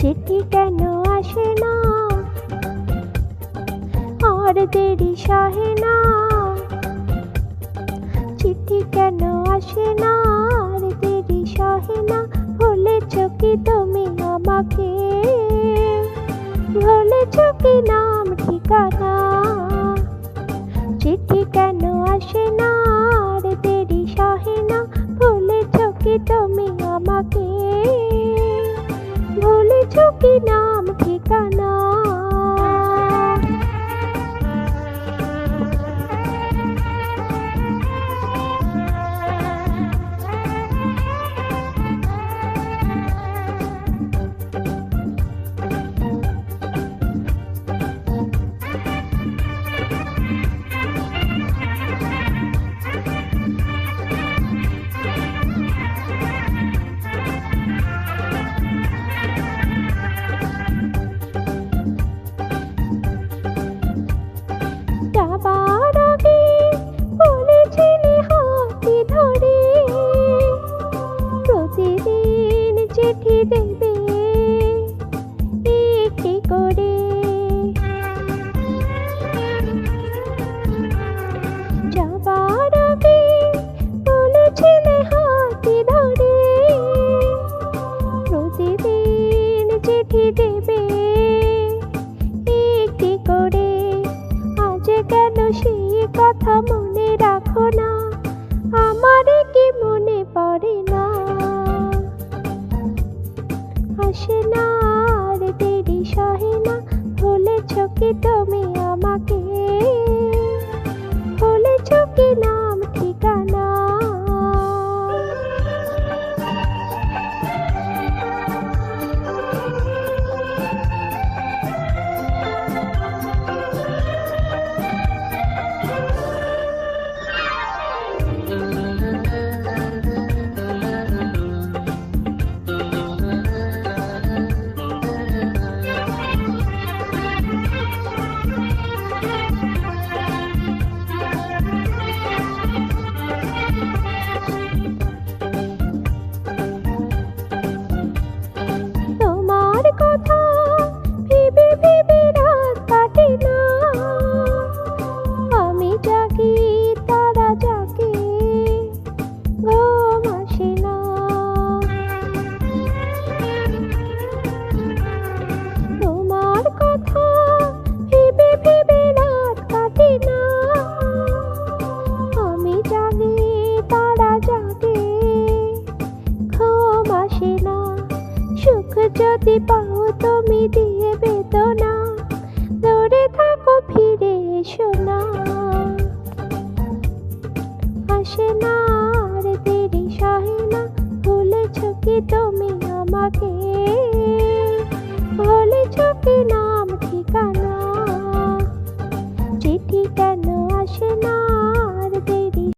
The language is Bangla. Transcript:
চিঠি কেন আসে না আর দেরি সহে না, চিঠি কেন আসে না আর দেরি সহে না। ভুলেছ কি তুমি আমাকে, ভুলেছ কি নাম ঠিকানা। চিঠি কেন আসে না আর দেরি সহে না। ভুলেছ কি তুমি আমাকে, ভুলেছ কি নাম ঠিকানা। যাবার আগে বলেছিলে হাতে ধরে প্রতিদিন চিঠি দেবে একটি করে। যাবার আগে বলেছিলে হাতে ধরে প্রতিদিন চিঠি দেবে একটি করে। আজ কেন সেই কথা মনে রাখো না, আমার কি মনে পড়ে না। আসে না আর দেরি সহে না। ভুলেছ কি তুমি আমাকে, ভুলেছ কি নাম ঠিকানা। তোমার কথা ভেবে ভেবে রাত কাটে না। আমি জাগি তারা জাগে, ঘুম আসে না। তোমার কথা ভেবে ভেবে রাত কাটে না। আমি জাগি তারা জাগে, ঘুম আসে না। সুখ যদি পাও তুমি দিয়ে বেদনা, দূরে থাকো ফিরে এসো না। আসে না আর দেরি সহে না। ভুলেছ কি তুমি আমাকে।